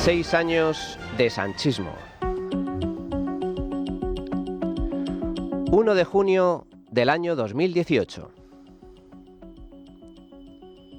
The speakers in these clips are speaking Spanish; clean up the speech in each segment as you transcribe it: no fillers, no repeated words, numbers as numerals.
6 años de sanchismo. 1 de junio del año 2018.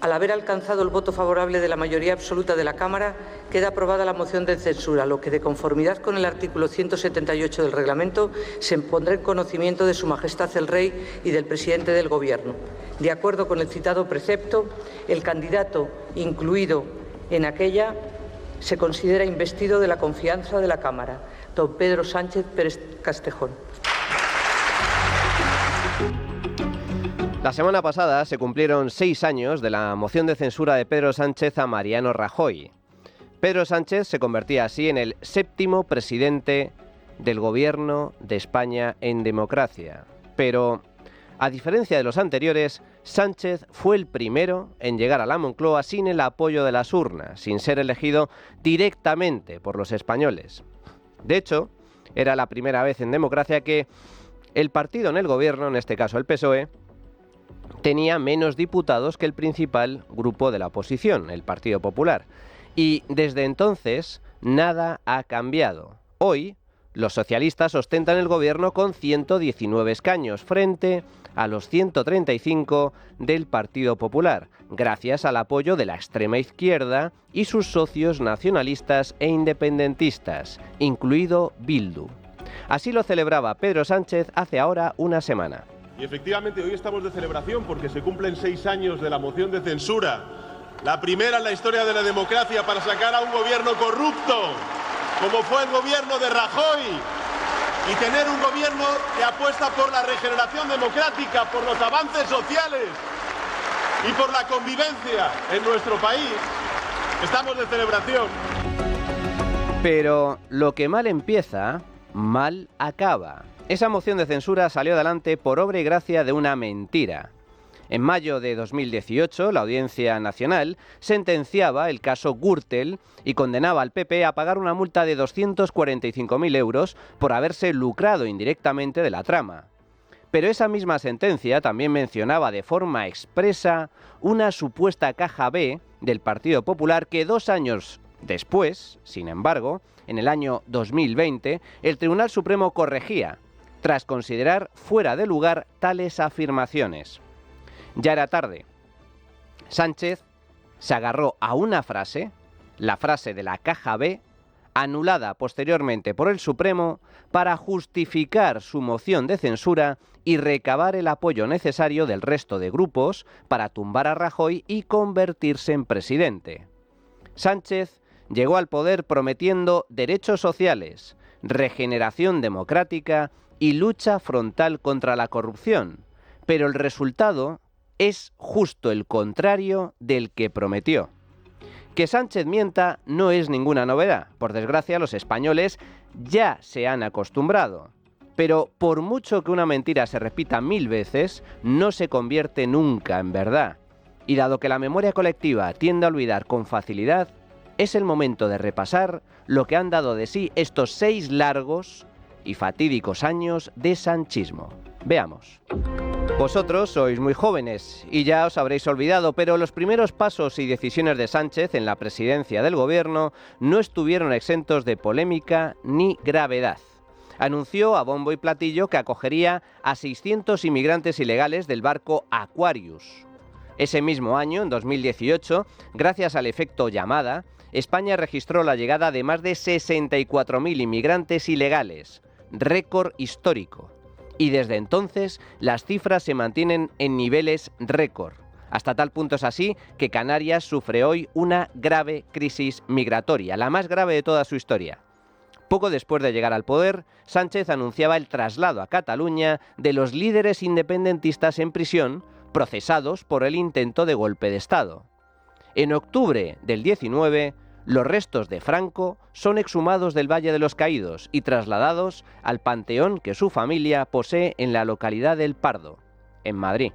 Al haber alcanzado el voto favorable de la mayoría absoluta de la Cámara, queda aprobada la moción de censura, lo que, de conformidad con el artículo 178 del Reglamento, se pondrá en conocimiento de Su Majestad el Rey y del Presidente del Gobierno. De acuerdo con el citado precepto, el candidato incluido en aquella se considera investido de la confianza de la Cámara, don Pedro Sánchez Pérez Castejón. La semana pasada se cumplieron 6 años de la moción de censura de Pedro Sánchez a Mariano Rajoy. Pedro Sánchez se convertía así en el 7º presidente del Gobierno de España en democracia. Pero, a diferencia de los anteriores, Sánchez fue el primero en llegar a la Moncloa sin el apoyo de las urnas, sin ser elegido directamente por los españoles. De hecho, era la primera vez en democracia que el partido en el gobierno, en este caso el PSOE, tenía menos diputados que el principal grupo de la oposición, el Partido Popular. Y desde entonces nada ha cambiado. Hoy los socialistas ostentan el gobierno con 119 escaños frente a los 135 del Partido Popular, gracias al apoyo de la extrema izquierda y sus socios nacionalistas e independentistas, incluido Bildu. Así lo celebraba Pedro Sánchez hace ahora una semana. Y efectivamente hoy estamos de celebración porque se cumplen 6 años de la moción de censura, la primera en la historia de la democracia para sacar a un gobierno corrupto, como fue el gobierno de Rajoy, y tener un gobierno que apuesta por la regeneración democrática, por los avances sociales y por la convivencia en nuestro país. Estamos de celebración. Pero lo que mal empieza, mal acaba. Esa moción de censura salió adelante por obra y gracia de una mentira. En mayo de 2018, la Audiencia Nacional sentenciaba el caso Gürtel y condenaba al PP a pagar una multa de 245.000 euros por haberse lucrado indirectamente de la trama. Pero esa misma sentencia también mencionaba de forma expresa una supuesta caja B del Partido Popular que 2 años después, sin embargo, en el año 2020, el Tribunal Supremo corregía, tras considerar fuera de lugar tales afirmaciones. Ya era tarde. Sánchez se agarró a una frase, la frase de la caja B, anulada posteriormente por el Supremo, para justificar su moción de censura y recabar el apoyo necesario del resto de grupos para tumbar a Rajoy y convertirse en presidente. Sánchez llegó al poder prometiendo derechos sociales, regeneración democrática y lucha frontal contra la corrupción, pero el resultado es justo el contrario del que prometió. Que Sánchez mienta no es ninguna novedad, por desgracia los españoles ya se han acostumbrado, pero por mucho que una mentira se repita 1000 veces, no se convierte nunca en verdad, y dado que la memoria colectiva tiende a olvidar con facilidad, es el momento de repasar lo que han dado de sí estos 6 largos y fatídicos años de sanchismo. Veamos. Vosotros sois muy jóvenes y ya os habréis olvidado, pero los primeros pasos y decisiones de Sánchez en la presidencia del gobierno no estuvieron exentos de polémica ni gravedad. Anunció a bombo y platillo que acogería a 600 inmigrantes ilegales del barco Aquarius. Ese mismo año, en 2018, gracias al efecto llamada, España registró la llegada de más de 64.000 inmigrantes ilegales, récord histórico. Y desde entonces las cifras se mantienen en niveles récord. Hasta tal punto es así que Canarias sufre hoy una grave crisis migratoria, la más grave de toda su historia. Poco después de llegar al poder, Sánchez anunciaba el traslado a Cataluña de los líderes independentistas en prisión, procesados por el intento de golpe de Estado. En octubre del 19, los restos de Franco son exhumados del Valle de los Caídos y trasladados al panteón que su familia posee en la localidad del Pardo, en Madrid.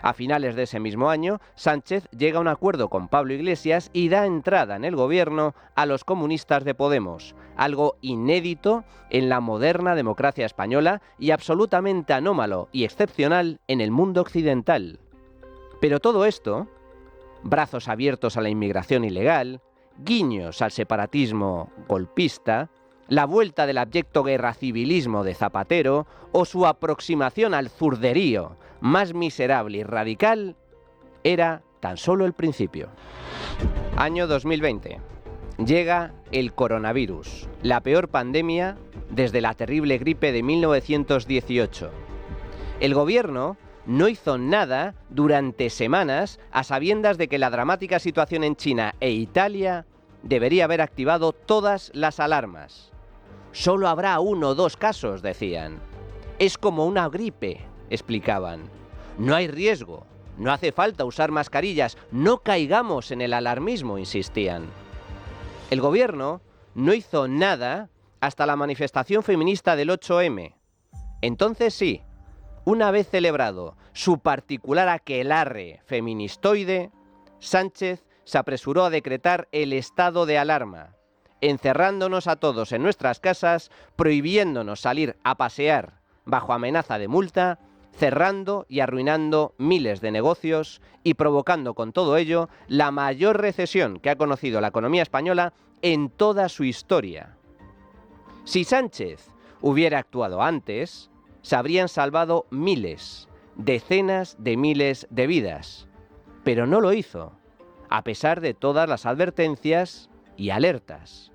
A finales de ese mismo año, Sánchez llega a un acuerdo con Pablo Iglesias y da entrada en el gobierno a los comunistas de Podemos, algo inédito en la moderna democracia española y absolutamente anómalo y excepcional en el mundo occidental. Pero todo esto, brazos abiertos a la inmigración ilegal, guiños al separatismo golpista, la vuelta del abyecto guerracivilismo de Zapatero o su aproximación al zurderío más miserable y radical era tan solo el principio. Año 2020. Llega el coronavirus, la peor pandemia desde la terrible gripe de 1918. El gobierno no hizo nada durante semanas a sabiendas de que la dramática situación en China e Italia debería haber activado todas las alarmas. Solo habrá 1 o 2 casos, decían. Es como una gripe, explicaban. No hay riesgo, no hace falta usar mascarillas, no caigamos en el alarmismo, insistían. El gobierno no hizo nada hasta la manifestación feminista del 8M. Entonces sí, una vez celebrado su particular aquelarre feministoide, Sánchez se apresuró a decretar el estado de alarma, encerrándonos a todos en nuestras casas, prohibiéndonos salir a pasear bajo amenaza de multa, cerrando y arruinando miles de negocios y provocando con todo ello la mayor recesión que ha conocido la economía española en toda su historia. Si Sánchez hubiera actuado antes, se habrían salvado miles, decenas de miles de vidas, pero no lo hizo, a pesar de todas las advertencias y alertas.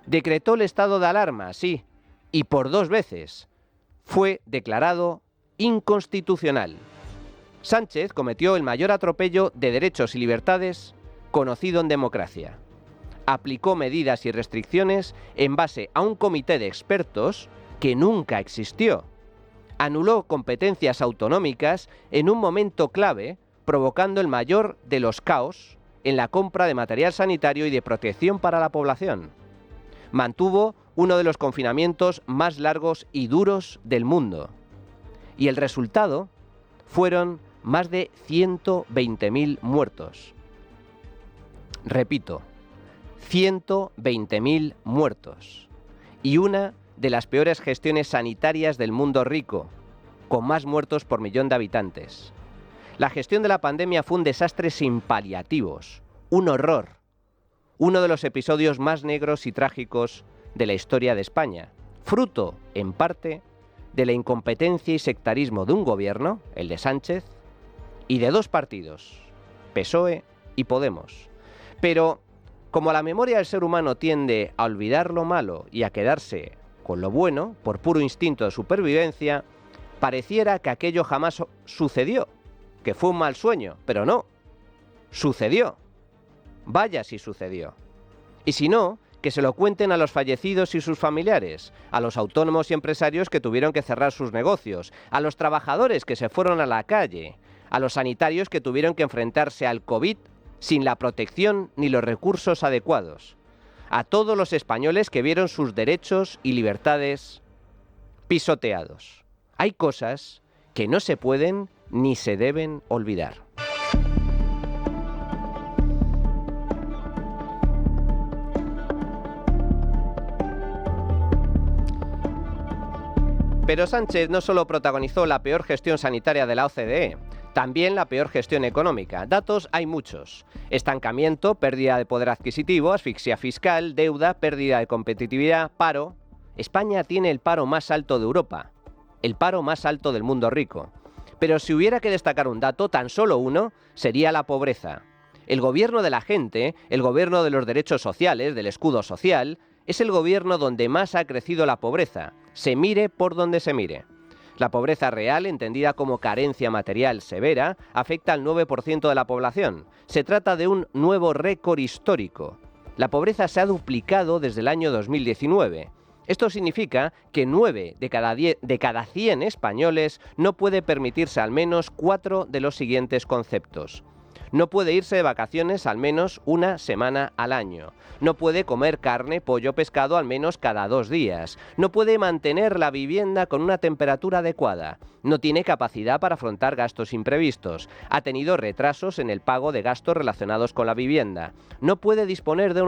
Decretó el estado de alarma, sí, y por 2 veces. Fue declarado inconstitucional. Sánchez cometió el mayor atropello de derechos y libertades conocido en democracia. Aplicó medidas y restricciones en base a un comité de expertos que nunca existió. Anuló competencias autonómicas en un momento clave, provocando el mayor de los caos en la compra de material sanitario y de protección para la población. Mantuvo uno de los confinamientos más largos y duros del mundo. Y el resultado fueron más de 120.000 muertos. Repito, 120.000 muertos. Y una de las peores gestiones sanitarias del mundo rico, con más muertos por millón de habitantes. La gestión de la pandemia fue un desastre sin paliativos, un horror, uno de los episodios más negros y trágicos de la historia de España, fruto, en parte, de la incompetencia y sectarismo de un gobierno, el de Sánchez, y de 2 partidos, PSOE y Podemos. Pero, como la memoria del ser humano tiende a olvidar lo malo y a quedarse con lo bueno, por puro instinto de supervivencia, pareciera que aquello jamás sucedió, que fue un mal sueño, pero no, sucedió. Vaya si sucedió. Y si no, que se lo cuenten a los fallecidos y sus familiares, a los autónomos y empresarios que tuvieron que cerrar sus negocios, a los trabajadores que se fueron a la calle, a los sanitarios que tuvieron que enfrentarse al COVID sin la protección ni los recursos adecuados, a todos los españoles que vieron sus derechos y libertades pisoteados. Hay cosas que no se pueden ni se deben olvidar. Pero Sánchez no solo protagonizó la peor gestión sanitaria de la OCDE, también la peor gestión económica. Datos hay muchos. Estancamiento, pérdida de poder adquisitivo, asfixia fiscal, deuda, pérdida de competitividad, paro. España tiene el paro más alto de Europa, el paro más alto del mundo rico. Pero si hubiera que destacar un dato, tan solo uno, sería la pobreza. El gobierno de la gente, el gobierno de los derechos sociales, del escudo social, es el gobierno donde más ha crecido la pobreza, se mire por donde se mire. La pobreza real, entendida como carencia material severa, afecta al 9% de la población. Se trata de un nuevo récord histórico. La pobreza se ha duplicado desde el año 2019. Esto significa que 9 de cada 100 españoles no puede permitirse al menos 4 de los siguientes conceptos. No puede irse de vacaciones al menos 1 semana al año. No puede comer carne, pollo, pescado al menos cada 2 días. No puede mantener la vivienda con una temperatura adecuada. No tiene capacidad para afrontar gastos imprevistos. Ha tenido retrasos en el pago de gastos relacionados con la vivienda. No puede disponer de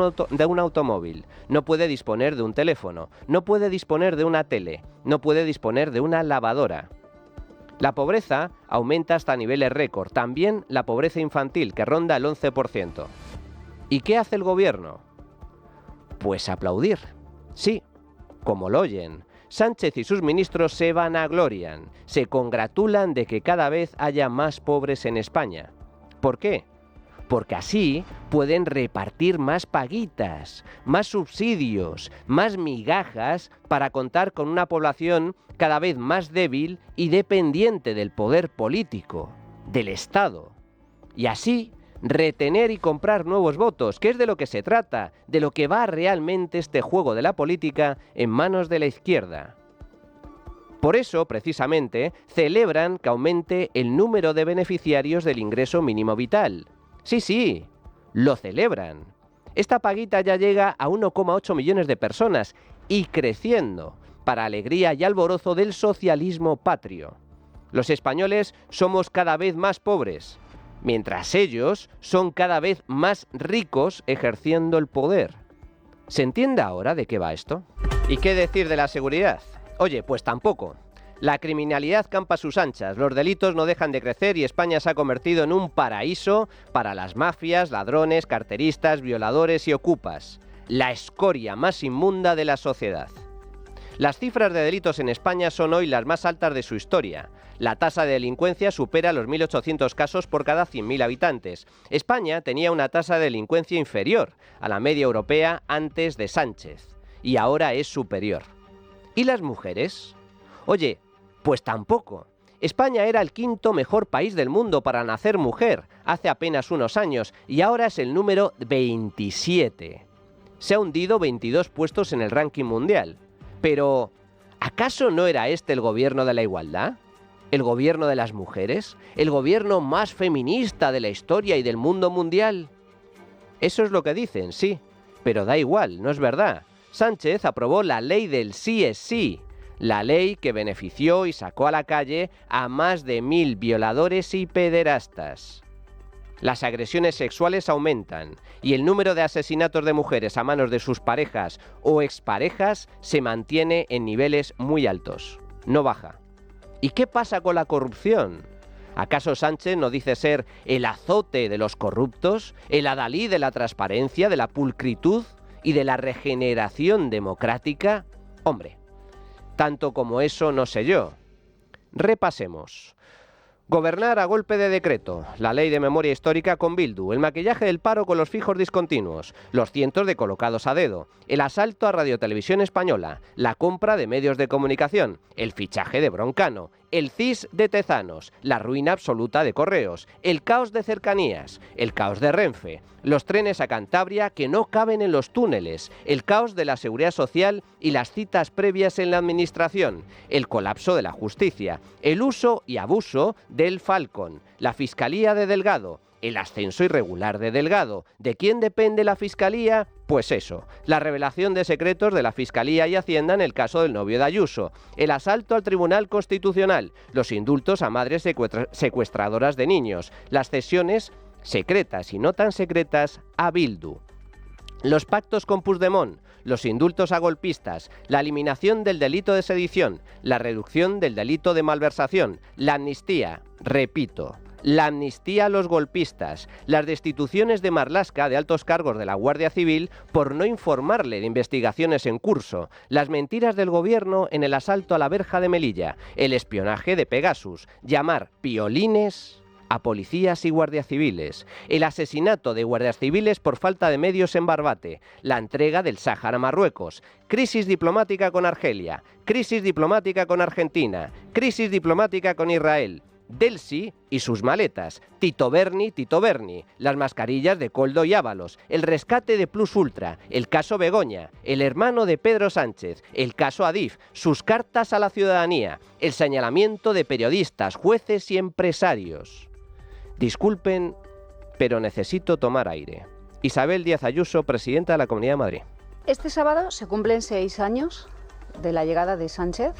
un automóvil. No puede disponer de un teléfono. No puede disponer de una tele. No puede disponer de una lavadora. La pobreza aumenta hasta niveles récord, también la pobreza infantil, que ronda el 11%. ¿Y qué hace el gobierno? Pues aplaudir. Sí, como lo oyen. Sánchez y sus ministros se vanaglorian, se congratulan de que cada vez haya más pobres en España. ¿Por qué? Porque así pueden repartir más paguitas, más subsidios, más migajas para contar con una población cada vez más débil y dependiente del poder político, del Estado. Y así retener y comprar nuevos votos, que es de lo que se trata, de lo que va realmente este juego de la política en manos de la izquierda. Por eso, precisamente, celebran que aumente el número de beneficiarios del ingreso mínimo vital. Sí, lo celebran. Esta paguita ya llega a 1,8 millones de personas y creciendo, para alegría y alborozo del socialismo patrio. Los españoles somos cada vez más pobres, mientras ellos son cada vez más ricos ejerciendo el poder. ¿Se entiende ahora de qué va esto? ¿Y qué decir de la seguridad? Oye, pues tampoco. La criminalidad campa a sus anchas, los delitos no dejan de crecer y España se ha convertido en un paraíso para las mafias, ladrones, carteristas, violadores y ocupas. La escoria más inmunda de la sociedad. Las cifras de delitos en España son hoy las más altas de su historia. La tasa de delincuencia supera los 1.800 casos por cada 100.000 habitantes. España tenía una tasa de delincuencia inferior a la media europea antes de Sánchez, y ahora es superior. ¿Y las mujeres? Oye, pues tampoco. España era el quinto mejor país del mundo para nacer mujer hace apenas unos años, y ahora es el número 27. Se ha hundido 22 puestos en el ranking mundial. Pero, ¿acaso no era este el gobierno de la igualdad? ¿El gobierno de las mujeres? ¿El gobierno más feminista de la historia y del mundo mundial? Eso es lo que dicen, sí, pero da igual, no es verdad. Sánchez aprobó la ley del sí es sí, la ley que benefició y sacó a la calle a más de 1.000 violadores y pederastas. Las agresiones sexuales aumentan y el número de asesinatos de mujeres a manos de sus parejas o exparejas se mantiene en niveles muy altos, no baja. ¿Y qué pasa con la corrupción? ¿Acaso Sánchez no dice ser el azote de los corruptos, el adalid de la transparencia, de la pulcritud y de la regeneración democrática? Hombre, tanto como eso no sé yo. Repasemos. Gobernar a golpe de decreto, la ley de memoria histórica con Bildu, el maquillaje del paro con los fijos discontinuos, los cientos de colocados a dedo, el asalto a Radio Televisión Española, la compra de medios de comunicación, el fichaje de Broncano, el CIS de Tezanos, la ruina absoluta de Correos, el caos de cercanías, el caos de Renfe, los trenes a Cantabria que no caben en los túneles, el caos de la seguridad social y las citas previas en la administración, el colapso de la justicia, el uso y abuso del Falcon, la Fiscalía de Delgado, el ascenso irregular de Delgado. ¿De quién depende la Fiscalía? Pues eso, la revelación de secretos de la Fiscalía y Hacienda en el caso del novio de Ayuso, el asalto al Tribunal Constitucional, los indultos a madres secuestradoras de niños, las cesiones secretas y no tan secretas a Bildu, los pactos con Puigdemont, los indultos a golpistas, la eliminación del delito de sedición, la reducción del delito de malversación, la amnistía, repito, la amnistía a los golpistas, las destituciones de Marlaska de altos cargos de la Guardia Civil por no informarle de investigaciones en curso, las mentiras del gobierno en el asalto a la verja de Melilla, el espionaje de Pegasus, llamar piolines a policías y guardias civiles, el asesinato de guardias civiles por falta de medios en Barbate, la entrega del Sáhara a Marruecos, crisis diplomática con Argelia, crisis diplomática con Argentina, crisis diplomática con Israel, Delsi y sus maletas, Tito Berni, las mascarillas de Koldo y Ábalos, el rescate de Plus Ultra, el caso Begoña, el hermano de Pedro Sánchez, el caso Adif, sus cartas a la ciudadanía, el señalamiento de periodistas, jueces y empresarios. Disculpen, pero necesito tomar aire. Isabel Díaz Ayuso, presidenta de la Comunidad de Madrid. Este sábado se cumplen 6 años de la llegada de Sánchez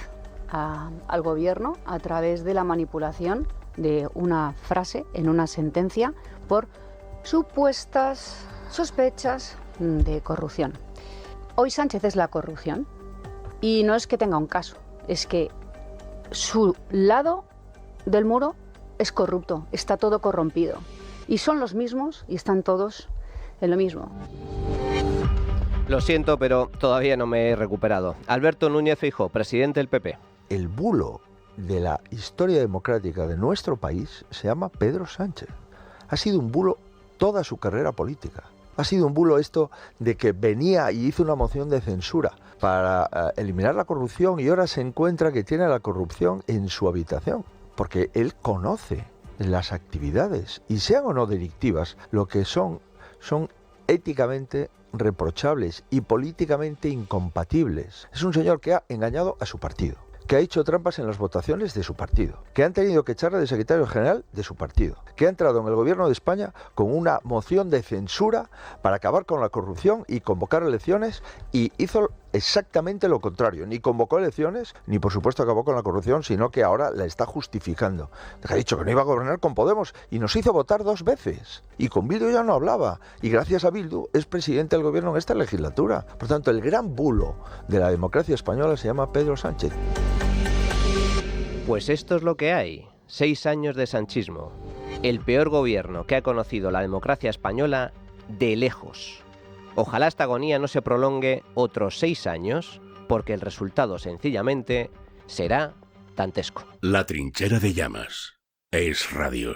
al gobierno a través de la manipulación de una frase en una sentencia por supuestas sospechas de corrupción. Hoy Sánchez es la corrupción y no es que tenga un caso, es que su lado del muro es corrupto, está todo corrompido y son los mismos y están todos en lo mismo. Lo siento, pero todavía no me he recuperado. Alberto Núñez Feijóo, presidente del PP. El bulo de la historia democrática de nuestro país se llama Pedro Sánchez. Ha sido un bulo toda su carrera política. Ha sido un bulo esto de que venía y hizo una moción de censura para eliminar la corrupción y ahora se encuentra que tiene la corrupción en su habitación. Porque él conoce las actividades, y sean o no delictivas, lo que son éticamente reprochables y políticamente incompatibles. Es un señor que ha engañado a su partido, que ha hecho trampas en las votaciones de su partido, que han tenido que echarle de secretario general de su partido, que ha entrado en el gobierno de España con una moción de censura para acabar con la corrupción y convocar elecciones, y hizo exactamente lo contrario. Ni convocó elecciones, ni por supuesto acabó con la corrupción, sino que ahora la está justificando. Ha dicho que no iba a gobernar con Podemos y nos hizo votar 2 veces. Y con Bildu ya no hablaba. Y gracias a Bildu es presidente del gobierno en esta legislatura. Por tanto, el gran bulo de la democracia española se llama Pedro Sánchez. Pues esto es lo que hay. 6 años de sanchismo. El peor gobierno que ha conocido la democracia española de lejos. Ojalá esta agonía no se prolongue otros 6 años, porque el resultado sencillamente será dantesco. La trinchera de llamas. Es radio.